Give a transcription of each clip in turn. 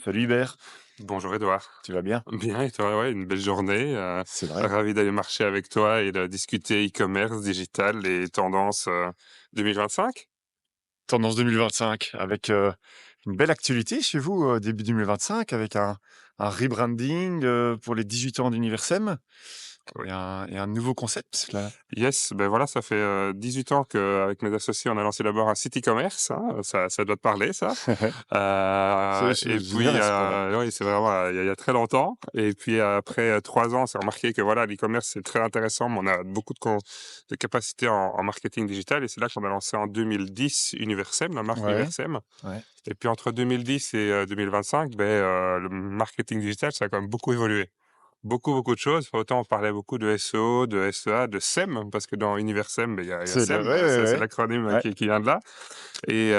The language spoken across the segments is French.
Salut Hubert, Bonjour Edouard. tu vas bien? Bien et toi? Ouais, une belle journée. C'est vrai. Ravi d'aller marcher avec toi et de discuter e-commerce, digital et tendances 2025. Tendance 2025 avec une belle actualité chez vous début 2025 avec un rebranding pour les 18 ans d'Universem Oui. et un nouveau concept là. Yes, ben voilà, ça fait 18 ans qu'avec mes associés, on a lancé d'abord un site e-commerce, hein, ça doit te parler, ça. Et puis, J'ignorais cependant. oui, c'est vraiment il y a très longtemps. Et puis après 3 ans, on s'est remarqué que voilà, l'e-commerce, c'est très intéressant, mais on a beaucoup de capacités en marketing digital. Et c'est là qu'on a lancé en 2010 Universem, la marque Ouais, Universem. ouais. Et puis entre 2010 et 2025, le marketing digital, ça a quand même beaucoup évolué. Beaucoup, beaucoup de choses. Autant on parlait beaucoup de SEO, de SEA, de SEM, parce que dans Universem, il y a C'est le SEM, ouais, ouais, c'est ouais. l'acronyme Ouais. qui vient de là. Et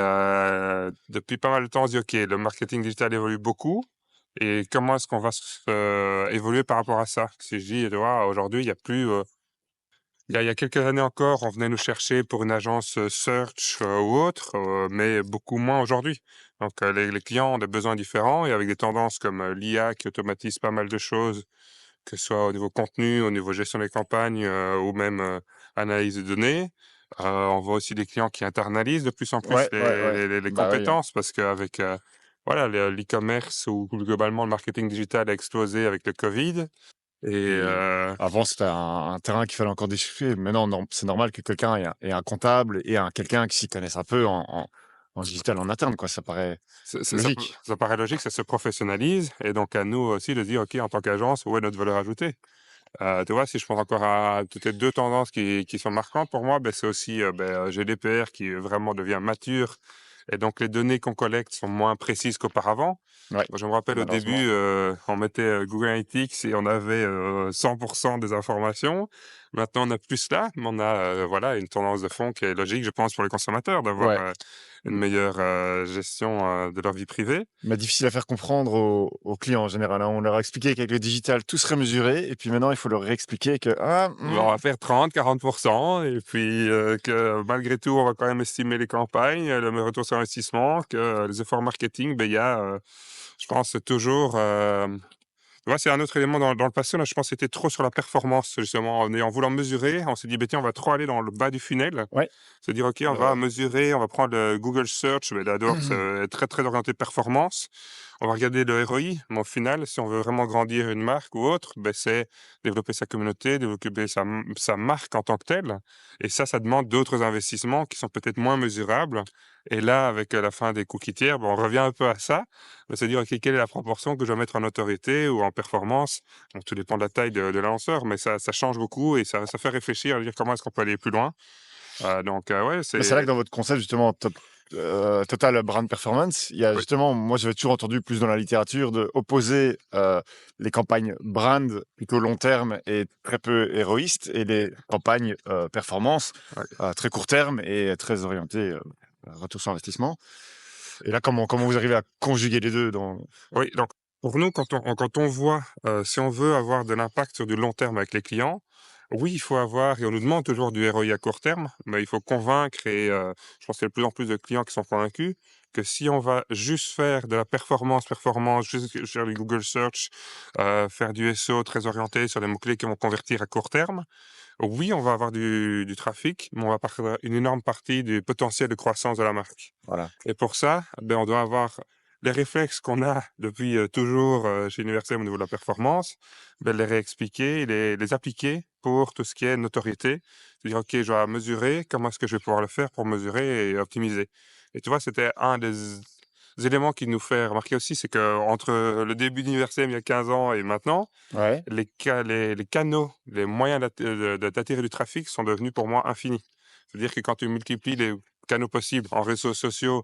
depuis pas mal de temps, on se dit: «OK, le marketing digital évolue beaucoup et comment est-ce qu'on va évoluer par rapport à ça?» Si je dis: «Tu vois, aujourd'hui, il y a plus, il y a quelques années encore, on venait nous chercher pour une agence, search, ou autre, mais beaucoup moins aujourd'hui. Donc les clients ont des besoins différents et avec des tendances comme, l'IA qui automatise pas mal de choses, que ce soit au niveau contenu, au niveau gestion des campagnes, ou même, analyse de données. On voit aussi des clients qui internalisent de plus en plus Ouais, ouais, ouais. les Bah oui, hein. compétences parce qu'avec, voilà, l'e-commerce ou globalement le marketing digital a explosé avec le covid et Et avant c'était un terrain qu'il fallait encore déchiffrer. Maintenant non, c'est normal que quelqu'un ait un comptable et un quelqu'un qui s'y connaisse un peu en digital en interne quoi, ça paraît logique. ça paraît logique, ça se professionnalise et donc à nous aussi de dire: «OK, en tant qu'agence, où est notre valeur ajoutée?» Tu vois, si je pense encore à peut-être 2 tendances qui sont marquantes pour moi, c'est aussi, GDPR qui vraiment devient mature et donc les données qu'on collecte sont moins précises qu'auparavant. Ouais, Moi, je me rappelle au malheureusement. début, on mettait, Google Analytics et on avait, 100 des informations. Maintenant, on n'a plus cela, mais on a, voilà, une tendance de fond qui est logique, je pense, pour les consommateurs d'avoir, Ouais. une meilleure, gestion, de leur vie privée. Mais difficile à faire comprendre aux clients en général, hein. On leur a expliqué qu'avec le digital, tout serait mesuré et puis maintenant, il faut leur réexpliquer que: «Ah, On va faire 30-40 et puis, que malgré tout, on va quand même estimer les campagnes, le retour sur investissement, que les efforts marketing, il y a, je pense toujours, tu vois, c'est un autre élément dans le passé, là, je pense, c'était trop sur la performance, justement. En voulant mesurer, on s'est dit: «Tiens, on va trop aller dans le bas du funnel». ouais, Se dire: «OK, on va mesurer, on va prendre le Google Search», mais là, dehors, c'est très, très orienté performance. On va regarder le ROI, mais au final, si on veut vraiment grandir une marque ou autre, c'est développer sa communauté, développer sa marque en tant que telle et ça demande d'autres investissements qui sont peut-être moins mesurables et là, avec, la fin des cookies tiers, on revient un peu à ça, se dire: «OK, quelle est la proportion que je dois mettre en autorité ou en performance?» Donc tout dépend de la taille de l'annonceur, mais ça change beaucoup et ça fait réfléchir à dire: «Comment est-ce qu'on peut aller plus loin?» Donc ouais, mais c'est là que c'est dans votre concept justement Total Brand Performance, il y a oui. justement moi j'avais toujours entendu plus dans la littérature de opposer, les campagnes brand plutôt long terme et très peu héroïstes et les campagnes, performance, Ouais. très court terme et très orientées, retour sur investissement. Et là comment vous arrivez à conjuguer les 2 dans Oui, donc pour nous, quand on voit, si on veut avoir de l'impact sur du long terme avec les clients, oui, il faut avoir et on nous demande toujours du ROI à court terme, mais il faut convaincre et je pense qu'il y a de plus en plus de clients qui sont convaincus que si on va juste faire de la performance, juste faire du Google Search, faire du SEO très orienté sur des mots-clés qui vont convertir à court terme, oui, on va avoir du trafic, mais on va perdre une énorme partie du potentiel de croissance de la marque. voilà. Et pour ça, on doit avoir les réflexes qu'on a depuis, toujours, chez Universel au niveau de la performance, les réexpliquer et les appliquer pour tout ce qui est notoriété. C'est-à-dire: «OK, je dois mesurer, comment est-ce que je vais pouvoir le faire pour mesurer et optimiser?» Et tu vois, c'était un des éléments qui nous fait remarquer aussi, c'est qu'entre le début d'Universel il y a 15 ans et maintenant, Ouais. les canaux, les moyens d'attirer du trafic sont devenus pour moi infinis. C'est-à-dire que quand tu multiplies les canaux possibles en réseaux sociaux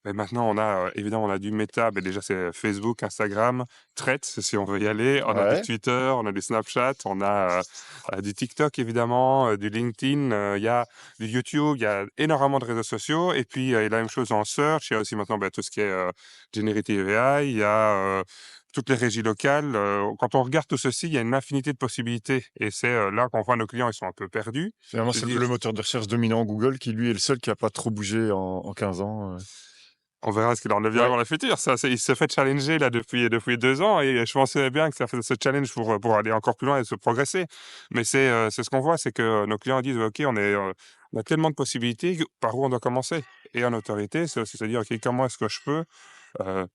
et maintenant on a, évidemment on a du Meta, déjà c'est Facebook, Instagram, Threads si on veut y aller. On a du Ouais. Twitter, on a du Snapchat, on a, du TikTok évidemment, du LinkedIn, il y a du YouTube, il y a énormément de réseaux sociaux et puis, il y a la même chose en search. Il y a aussi maintenant, tout ce qui est, generative AI, il y a, toutes les régies locales, quand on regarde tout ceci, il y a une infinité de possibilités et c'est, là qu'on voit nos clients, ils sont un peu perdus. Finalement, Se c'est dire le moteur de recherche dominant Google qui lui est le seul qui a pas trop bougé en 15 ans. On verra ce qu'il en devient Ouais. dans le futur. Ça, il se fait challenger là depuis 2 ans et je pensais bien que ça fait ce challenge pour aller encore plus loin et se progresser. Mais c'est ce qu'on voit, c'est que nos clients disent: «OK, on a tellement de possibilités, par où on doit commencer?» Et en autorité, c'est aussi se dire: «OK, comment est-ce que je peux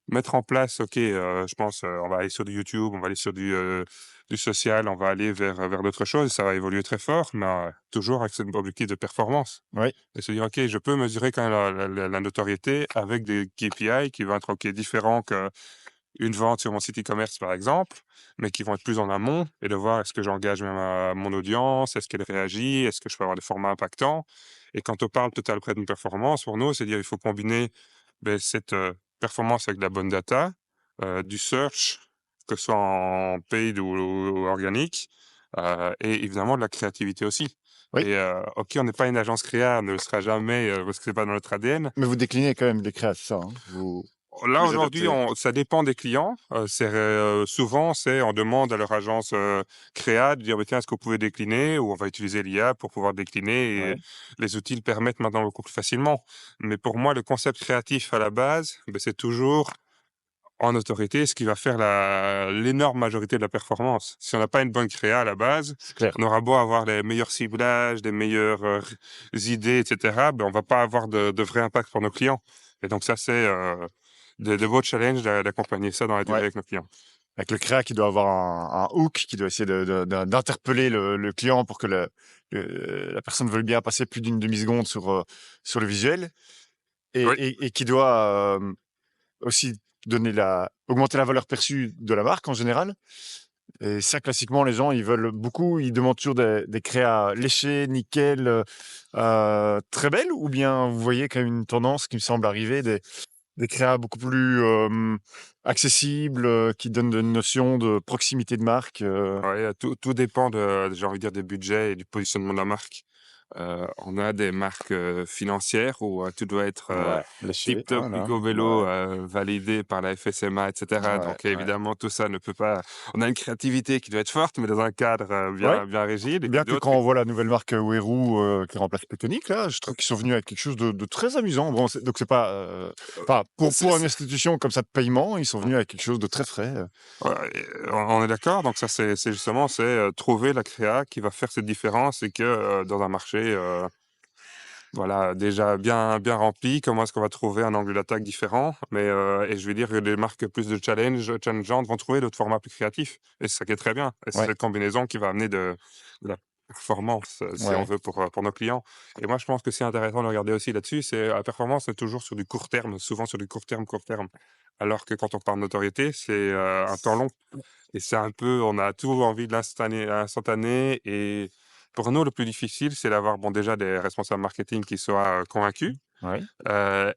mettre en place, OK, je pense, on va aller sur du YouTube, on va aller sur du social, on va aller vers d'autres choses. Ça va évoluer très fort, mais toujours avec cet objectif de performance Oui. et se dire: «OK, je peux mesurer quand même la notoriété avec des KPI qui vont être, OK, différents qu'une vente sur mon site e-commerce, par exemple, mais qui vont être plus en amont et de voir est-ce que j'engage même, mon audience? Est-ce qu'elle réagit? Est-ce que je peux avoir des formats impactants?» Et quand on parle total près d'une performance, pour nous, c'est dire il faut combiner, cette, performance avec de la bonne data, du search, que ce soit en paid ou organique, et évidemment de la créativité aussi. Oui. Et OK, on n'est pas une agence créa, on ne le sera jamais, parce que c'est pas dans notre ADN. Mais vous déclinez quand même les créas, c'est ça, hein? Vous Là, les aujourd'hui, adaptez? ça dépend des clients. Souvent, on demande à leur agence, créa de dire: «Bah, tiens, est-ce que vous pouvez décliner?» ou on va utiliser l'IA pour pouvoir décliner et Ouais. les outils le permettent maintenant beaucoup plus facilement. Mais pour moi, le concept créatif à la base, c'est toujours en autorité ce qui va faire l'énorme majorité de la performance. Si on n'a pas une bonne créa à la base, C'est clair. on aura beau avoir les meilleurs ciblages, les meilleures, idées et cetera, on va pas avoir de vrai impact pour nos clients et donc ça, c'est, de beaux challenges d'accompagner ça dans la durée Ouais. avec nos clients. Avec le créa qui doit avoir un hook, qui doit essayer d'interpeller le client pour que la personne veuille bien passer plus d'une demi-seconde sur le visuel Oui, et qui doit, aussi augmenter la valeur perçue de la marque en général. Et ça, classiquement, les gens, ils demandent toujours des créas léchées, nickel, très belles, ou bien vous voyez quand même une tendance qui me semble arriver, des créas beaucoup plus accessibles, qui donnent une notion de proximité de marque. ouais, tout dépend j'ai envie de dire des budgets et du positionnement de la marque. On a des marques, financières où, tout doit être, Ouais, léché, tip-top, voilà. picobello, Ouais, validé par la FSMA et cetera. ouais, Donc ouais. évidemment, tout ça ne peut pas on a une créativité qui doit être forte, mais dans un cadre, Ouais, bien rigide et puis bien que d'autres quand on voit la nouvelle marque Weru, qui remplace Pectonic, là, je trouve qu'ils sont venus avec quelque chose de très amusant. Bon, donc c'est pas, enfin, pour une c'est institution comme ça de paiement, ils sont venus avec quelque chose de très frais. ouais et on est d'accord, donc ça, c'est justement, trouver la créa qui va faire cette différence et que, dans un marché, voilà, déjà bien rempli, comment est-ce qu'on va trouver un angle d'attaque différent? Mais, et je vais dire que des marques plus de challengeantes vont trouver d'autres formats plus créatifs et c'est ça qui est très bien et c'est Ouais, cette combinaison qui va amener de la performance, si on ouais, veut pour nos clients et moi je pense que c'est intéressant de regarder aussi là-dessus, c'est la performance est toujours sur du court terme, souvent sur du court terme. Alors que quand on parle de notoriété, c'est, un temps long et c'est un peu on a tout envie de l'instantané et pour nous, le plus difficile, c'est d'avoir, bon, déjà des responsables marketing qui soient, convaincus, ouais.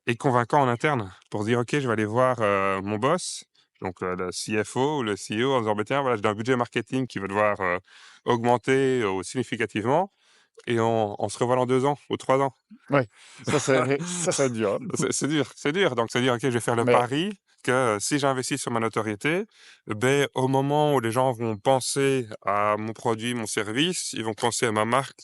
et convaincants en interne pour dire: «OK, je vais aller voir, mon boss», donc le CFO ou le CEO en disant: «Bah, tiens, voilà, j'ai un budget marketing qui va devoir, augmenter, significativement et on se revoit dans 2 ans ou 3 ans». Ouais, ça va être dur, hein. C'est dur, c'est dur. Donc, c'est-à-dire, OK, je vais faire le Mais pari que si j'investis sur ma notoriété, au moment où les gens vont penser à mon produit, mon service, ils vont penser à ma marque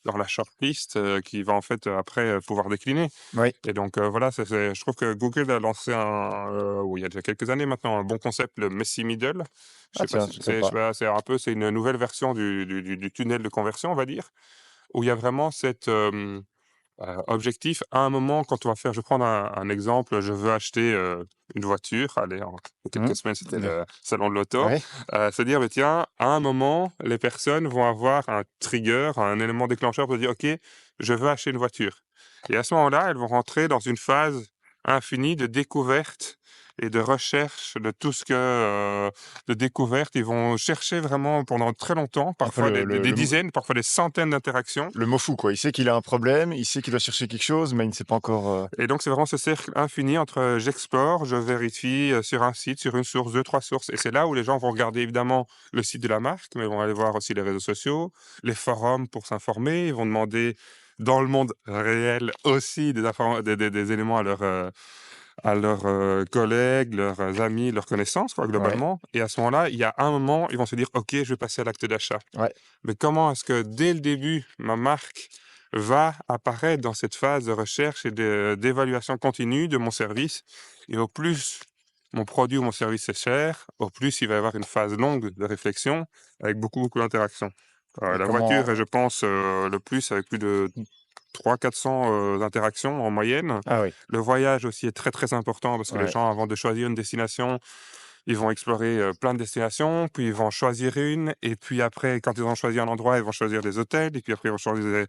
dans la shortlist, qui va en fait, après, pouvoir décliner. oui. Et donc, voilà, je trouve que Google a lancé il y a déjà quelques années maintenant, un bon concept, le Messi Middle. Je Ah sais pas tiens, si je tu sais sais, je sais pas. pas, c'est une nouvelle version du tunnel de conversion, on va dire, où il y a vraiment objectif, à un moment, quand on va faire je vais prendre un exemple, je veux acheter, une voiture, allez, il y a quelques Mmh. semaines, c'était Ouais. le salon de l'auto, Ouais. se dire: «Beh, tiens, à un moment, les personnes vont avoir un trigger, un élément déclencheur pour dire: "OK, je veux acheter une voiture"» et à ce moment-là, elles vont rentrer dans une phase infinie de découverte et de recherche de tout ce que, de découverte. Ils vont chercher vraiment pendant très longtemps, Un peu parfois des dizaines, parfois des centaines d'interactions. le mot fou, quoi. Il sait qu'il a un problème, il sait qu'il doit chercher quelque chose, mais il ne sait pas encore, Et donc, c'est vraiment ce cercle infini entre j'explore, je vérifie sur un site, sur une source, deux, trois sources. Et c'est là où les gens vont regarder évidemment le site de la marque, mais vont aller voir aussi les réseaux sociaux, les forums pour s'informer. Ils vont demander dans le monde réel aussi des éléments à leurs collègues, leurs amis, leurs connaissances, quoi, ouais, globalement. Et à ce moment-là, il y a un moment, ils vont se dire, OK, je vais passer à l'acte d'achat. ouais, Mais comment est-ce que dès le début, ma marque va apparaître dans cette phase de recherche et d'évaluation continue de mon service. Et au plus mon produit ou mon service est cher, au plus il va y avoir une phase longue de réflexion avec beaucoup, beaucoup d'interactions. Et La comment voiture est, je pense, le plus avec plus de 300-400 interactions en moyenne. ah oui, Le voyage aussi est très, très important parce que les ouais, gens, avant de choisir une destination, ils vont explorer plein de destinations, puis ils vont en choisir une, et puis après, quand ils ont choisi un endroit, ils vont choisir des hôtels, et puis après, ils vont choisir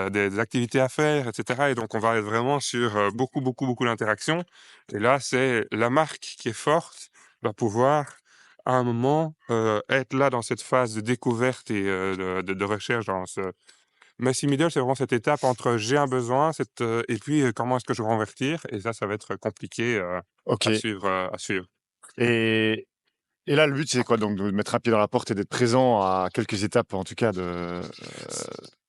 des activités à faire, etc. Et donc, on va être vraiment sur beaucoup, beaucoup, beaucoup d'interactions. Et là, c'est la marque qui est forte, va pouvoir, à un moment, être là dans cette phase de découverte et de recherche dans ce... Messi Middle, c'est vraiment cette étape entre j'ai un besoin et puis comment est-ce que je vais convertir. Et ça va être compliqué OK. à suivre. À suivre. Et et là, le but, c'est quoi? Donc de mettre un pied dans la porte et d'être présent à quelques étapes, en tout cas,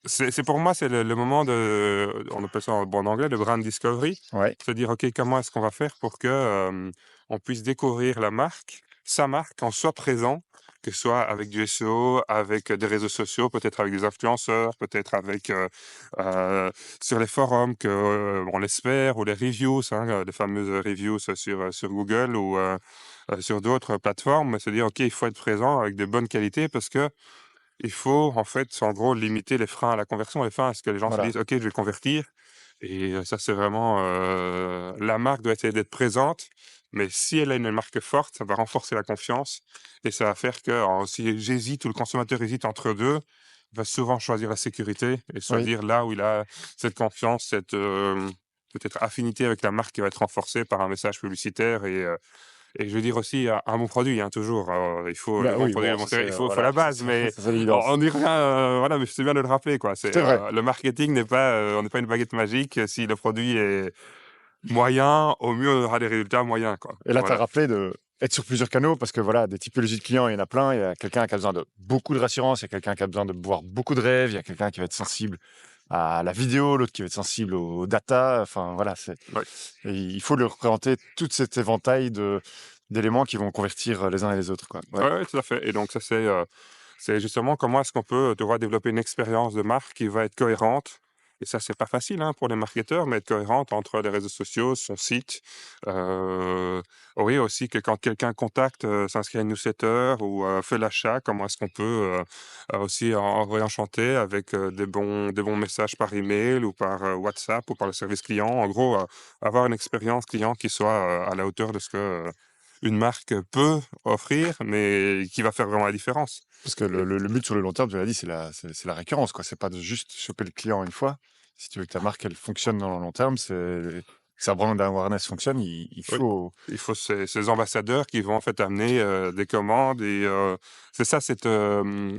C'est pour moi, c'est le moment de, on appelle ça en anglais, de brand discovery. ouais, C'est-à-dire, OK, comment est-ce qu'on va faire pour que, on puisse découvrir la marque, sa marque, en soit présent, que ce soit avec du SEO, avec des réseaux sociaux, peut-être avec des influenceurs, peut-être avec, sur les forums que, on l'espère, ou les reviews, hein, les fameuses reviews sur Google ou, sur d'autres plateformes. Mais c'est-à-dire, OK, il faut être présent avec de bonnes qualités parce que il faut, en fait, en gros, limiter les freins à la conversion, les freins à ce que les gens se voilà. disent: «OK, je vais convertir», et ça, c'est vraiment, la marque doit essayer d'être présente, mais si elle a une marque forte, ça va renforcer la confiance et ça va faire que, si j'hésite ou le consommateur hésite entre 2, il va souvent choisir la sécurité et Oui. choisir là où il a cette confiance, cette, peut-être affinité avec la marque qui va être renforcée par un message publicitaire et je veux dire aussi un bon produit, hein, toujours, il faut le Bah, bon oui, produit, bon, le bon ça c'est, service, il faut voilà, la base, mais ça c'est on l'évidence. on y revient, voilà, mais c'est bien de le rappeler, quoi. C'est vrai. Le marketing n'est pas, on n'est pas une baguette magique. Si le produit est moyen, au mieux, on aura des résultats moyens, quoi. Et là, tu as Voilà. rappelé d'être sur plusieurs canaux parce que voilà, des typologies de clients, il y en a plein. Il y a quelqu'un qui a besoin de beaucoup de rassurance, il y a quelqu'un qui a besoin de boire beaucoup de rêves, il y a quelqu'un qui va être sensible à la vidéo, l'autre qui va être sensible aux data. Enfin, voilà, Ouais. et il faut leur présenter tout cet éventail d'éléments qui vont convertir les uns et les autres, quoi. Ouais. Ouais, ouais, tout à fait, et donc ça, c'est justement comment est-ce qu'on peut, tu vois, développer une expérience de marque qui va être cohérente. Et ça, c'est pas facile, hein, pour les marketeurs, mais être cohérente entre les réseaux sociaux, son site. Oui, aussi que quand quelqu'un contacte, s'inscrit à une newsletter ou fait l'achat, comment est-ce qu'on peut aussi réenchanter avec des bons messages par email ou par WhatsApp ou par le service client. En gros, avoir une expérience client qui soit à la hauteur de ce que une marque peut offrir, mais qui va faire vraiment la différence. Parce que Et le but sur le long terme, tu l'as dit, c'est la récurrence, quoi. C'est pas de juste choper le client une fois. Si tu veux que ta marque, elle fonctionne dans le long terme, que sa brand awareness fonctionne, il oui, faut. il faut ces ambassadeurs qui vont en fait amener des commandes et c'est ça cette comment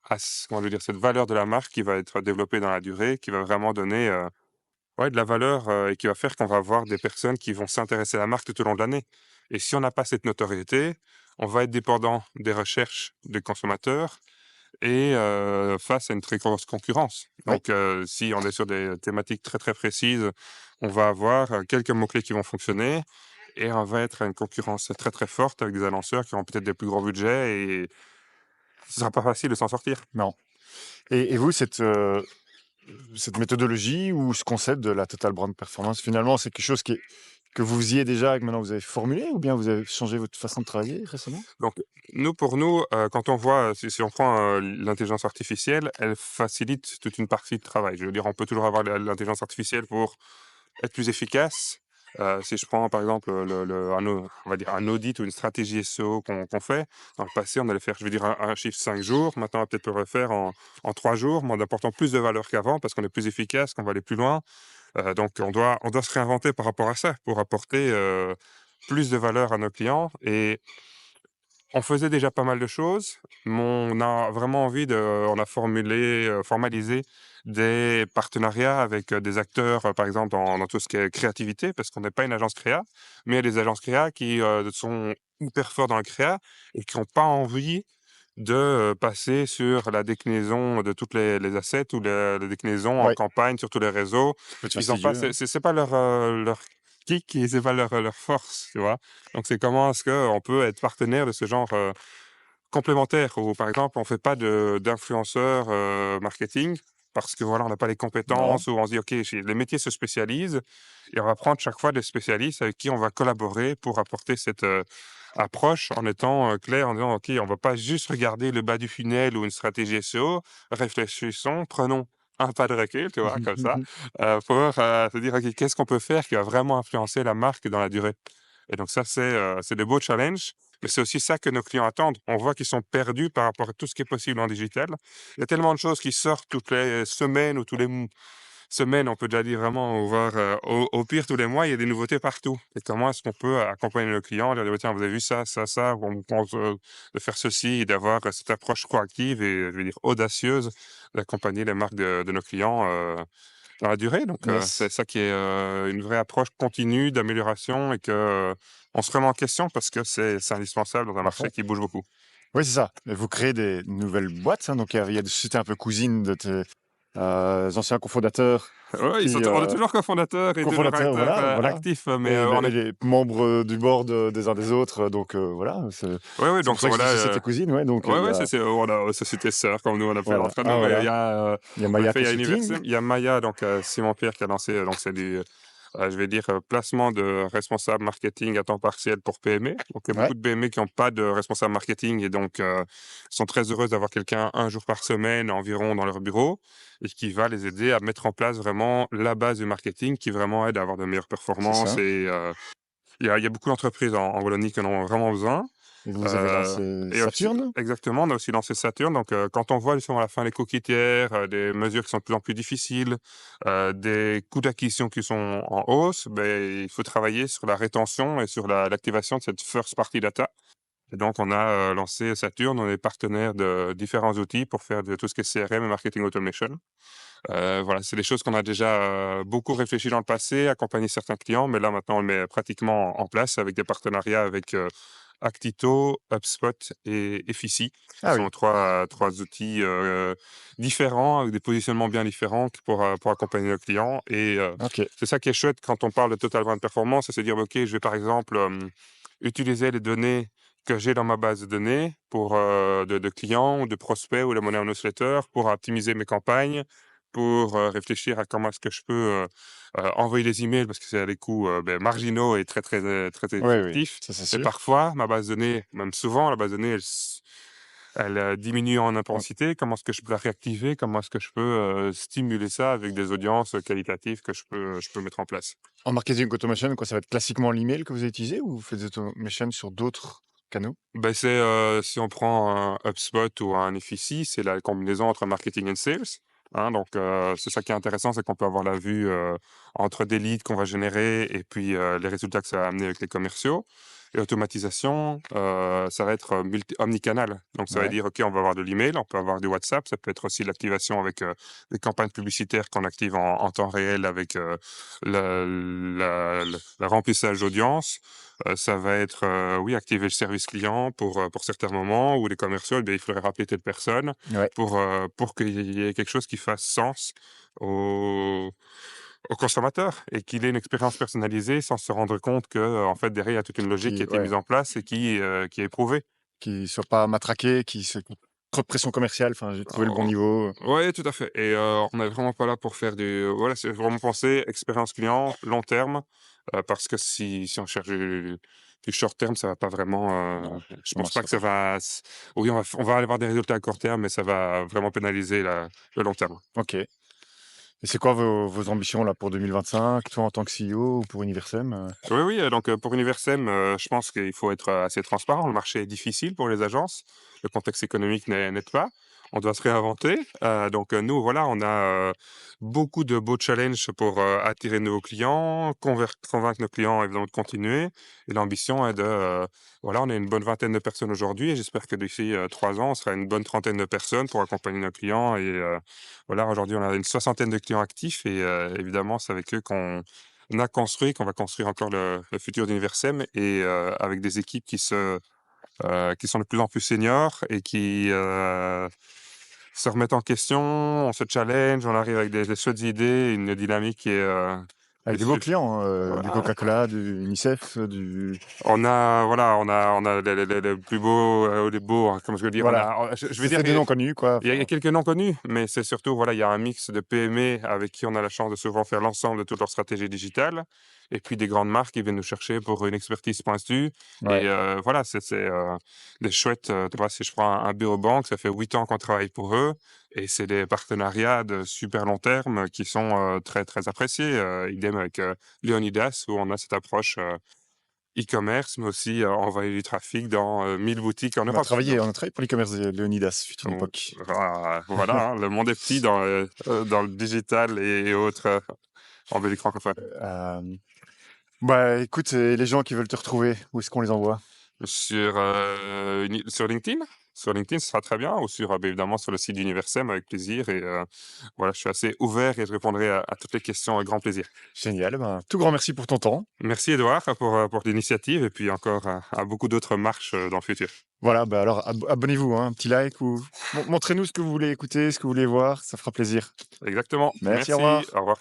je veux dire, cette valeur de la marque qui va être développée dans la durée, qui va vraiment donner ouais, de la valeur et qui va faire qu'on va avoir des personnes qui vont s'intéresser à la marque tout au long de l'année. Et si on n'a pas cette notoriété, on va être dépendant des recherches des consommateurs et face à une très grosse concurrence. Oui. Donc, si on est sur des thématiques très, très précises, on va avoir quelques mots-clés qui vont fonctionner et on va être à une concurrence très, très forte avec des annonceurs qui ont peut-être des plus gros budgets et ce sera pas facile de s'en sortir. Non. Et vous, cette méthodologie ou ce concept de la Total Brand Performance, finalement, c'est quelque chose que vous faisiez déjà et que maintenant vous avez formulé ou bien vous avez changé votre façon de travailler récemment? Donc, pour nous, quand on voit, si on prend l'intelligence artificielle, elle facilite toute une partie de travail. Je veux dire, on peut toujours avoir l'intelligence artificielle pour être plus efficace. Si je prends par exemple on va dire un audit ou une stratégie SEO qu'on fait, dans le passé, on allait faire, je veux dire, un chiffre 5 jours. Maintenant, on va peut-être le refaire en 3 jours, mais en apportant plus de valeur qu'avant parce qu'on est plus efficace, qu'on va aller plus loin. Donc, on doit se réinventer par rapport à ça pour apporter plus de valeur à nos clients. Et on faisait déjà pas mal de choses, mais on a vraiment on a formalisé des partenariats avec des acteurs, par exemple, dans tout ce qui est créativité, parce qu'on n'est pas une agence créa, mais il y a des agences créa qui sont hyper forts dans le créa et qui n'ont pas envie de passer sur la déclinaison de toutes les assets ou la déclinaison en Ouais, campagne sur tous les réseaux. ça peut être Ils ont pas, fastidieux, hein. c'est pas leur kick et c'est pas leur force, tu vois. Donc, c'est comment est-ce qu'on peut être partenaire de ce genre complémentaire où, par exemple, on fait pas d'influenceur marketing, parce que voilà, on n'a pas les Non. compétences ou on se dit: «OK, les métiers se spécialisent et on va prendre chaque fois des spécialistes avec qui on va collaborer pour apporter cette, approche en étant, clair, en disant: «OK, on va pas juste regarder le bas du funnel ou une stratégie SEO, réfléchissons, prenons un pas de recul», tu vois? Comme ça, pour, se dire: «OK, qu'est-ce qu'on peut faire qui va vraiment influencer la marque dans la durée?» Et donc ça, c'est des beaux challenges, mais c'est aussi ça que nos clients attendent. On voit qu'ils sont perdus par rapport à tout ce qui est possible en digital. Il y a tellement de choses qui sortent toutes les semaines ou tous les semaines, on peut déjà dire vraiment, voire au pire tous les mois, il y a des nouveautés partout. Et comment est-ce qu'on peut accompagner le client, leur dire: «Tiens, vous avez vu ça, ça, ça, on pense de faire ceci», et d'avoir cette approche proactive et je vais dire audacieuse d'accompagner les marques de nos clients dans la durée. Donc c'est Yes. ça qui est une vraie approche continue d'amélioration et que on se remet en question parce que c'est indispensable dans un À marché fond. qui bouge beaucoup. Oui, c'est ça. Et vous créez des nouvelles boîtes, hein, donc il y a des sociétés un peu cousines de tes anciens cofondateurs Ouais, qui, on est toujours cofondateurs et toujours cofondateurs, voilà, voilà, actifs, mais on et est les membres du board des uns des autres, donc voilà, ouais, ouais, c'est pour donc ça que je dis voilà, société cousine, ouais, donc ouais, il y ouais, a, on a société sœur comme nous, on appelle voilà, entre nous, ah mais voilà, il y a en Maya effet, il y a Universum, Consulting. il y a Maya, donc Simon Pierre qui a lancé, donc c'est du, je vais dire, placement de responsable marketing à temps partiel pour PME. Donc il y a Ouais, beaucoup de PME qui ont pas de responsable marketing et donc sont très heureuses d'avoir quelqu'un un jour par semaine environ dans leur bureau et qui va les aider à mettre en place vraiment la base du marketing qui vraiment aide à avoir de meilleures c'est performances ça. et il y a beaucoup d'entreprises en Wallonie qui en ont vraiment besoin. Et vous avez Heu lancé et aussi Saturne? exactement, on a aussi lancé Saturn, donc quand on voit justement à la fin les cookies tiers, des mesures qui sont de plus en plus difficiles, des coûts d'acquisition qui sont en hausse, beh, il faut travailler sur la rétention et sur l'activation de cette first party data. Et donc on a, lancé Saturn, on est partenaire de différents outils pour faire de tout ce qui est CRM et marketing automation. Voilà, c'est des choses qu'on a déjà, beaucoup réfléchi dans le passé, accompagné certains clients, mais là maintenant on le met pratiquement en place avec des partenariats avec, Actito, HubSpot et Efficie, qui Ah sont oui, trois outils, différents, avec des positionnements bien différents pour accompagner le client et OK. c'est ça qui est chouette quand on parle de Total Brand Performance, c'est se dire: «OK, je vais par exemple, utiliser les données que j'ai dans ma base de données pour, de clients ou de prospects ou de mon newsletter pour optimiser mes campagnes, pour, réfléchir à comment est-ce que je peux, envoyer des emails parce que c'est à des coûts, marginaux et très, très, très Oui, oui, effectifs. ça c'est Mais sûr. parfois, ma base de données, même souvent, la base de données, elle diminue en Ouais. intensité. Comment est-ce que je peux la réactiver? Comment est-ce que je peux, stimuler ça avec des audiences, qualitatives que je peux mettre en place? En marketing automation, quoi, ça va être classiquement l'email que vous allez ou vous faites des automations sur d'autres canaux? Ben c'est, si on prend un HubSpot ou un Efficie, c'est la combinaison entre marketing et sales, hein. Donc, c'est ça qui est intéressant, c'est qu'on peut avoir la vue, entre des leads qu'on va générer et puis, les résultats que ça va amener avec les commerciaux. Et automatisation, ça va être, omnicanal. Donc ça veut Ouais, dire, OK, on va avoir de l'email, on peut avoir du WhatsApp, ça peut être aussi l'activation avec, des campagnes publicitaires qu'on active en temps réel avec, le remplissage d'audience. Ça va être, oui, activer le service client pour certains moments où les commerciaux, eh bien, il faudrait rappeler telle personne ouais, pour qu'il y ait quelque chose qui fasse sens au au consommateur et qu'il ait une expérience personnalisée sans se rendre compte que, en fait, derrière, il y a toute une logique qui a qui été ouais, mise en place et qui est éprouvée. qui soit pas matraqué, qui se trop de pression commerciale, enfin, j'ai trouvé le bon Oh, niveau. ouais, tout à fait et on n'est vraiment pas là pour faire du voilà, c'est vraiment penser expérience client, long terme, parce que si on cherche du short terme, ça va pas vraiment, Non, je non, pense ça pas va que ça pas. va oui, on va aller avoir des résultats à court terme, mais ça va vraiment pénaliser le long terme. OK. Et c'est quoi vos ambitions là pour 2025, toi en tant que CEO ou pour Universum? Oui, oui, donc pour Universem, je pense qu'il faut être, assez transparent. Le marché est difficile pour les agences. Le contexte économique n'aide pas. On doit se réinventer. Donc nous, voilà, on a, beaucoup de beaux challenges pour, attirer de nouveaux clients, convaincre nos clients évidemment de continuer et l'ambition est de, voilà, on est une bonne vingtaine de personnes aujourd'hui et j'espère que d'ici, 3 ans, on sera une bonne trentaine de personnes pour accompagner nos clients et voilà, aujourd'hui, on a une soixantaine de clients actifs et évidemment, c'est avec eux qu'on a construit, qu'on va construire encore le futur d'Universem et avec des équipes qui sont de plus en plus seniors et qui, se remettent en question, on se challenge, on arrive avec des chouettes idées, une dynamique qui est, Avec des beaux clients, du Voilà. Coca-Cola, du UNICEF, du Voilà, on a les plus beaux, les beaux, hein, comment je veux dire, voilà, je vais dire, c'est des noms connus, quoi, il y a enfin, quelques noms connus, mais c'est surtout, voilà, il y a un mix de PME avec qui on a la chance de souvent faire l'ensemble de toute leur stratégie digitale, et puis des grandes marques qui viennent nous chercher pour une expertise pointue. Et ouais. voilà, des chouettes. Tu vois, si je prends un Banque, ça fait 8 ans qu'on travaille pour eux, et c'est des partenariats de super long terme qui sont très très appréciés. Idem avec Leonidas, où on a cette approche e-commerce, mais aussi envoyer du trafic dans 1000 boutiques en Europe. Donc, On a travaillé pour l'e-commerce de Léonidas, fut une on- époque. voilà, hein, le monde est petit dans le digital et autres en Belgique francophone. Hem, Bah, écoute, et les gens qui veulent te retrouver, où est-ce qu'on les envoie? Sur LinkedIn? Sur LinkedIn, ce sera très bien, ou sur, bien évidemment, sur le site d'Universem avec plaisir. Et voilà, je suis assez ouvert et je répondrai à toutes les questions avec grand plaisir. Génial, ben, tout grand merci pour ton temps. Merci Edouard pour l'initiative, et puis encore à beaucoup d'autres marches dans le futur. Voilà, bah, alors abonnez-vous, hein, un petit like ou montrez-nous ce que vous voulez écouter, ce que vous voulez voir, ça fera plaisir. Exactement. Merci, au Merci. revoir. Au revoir.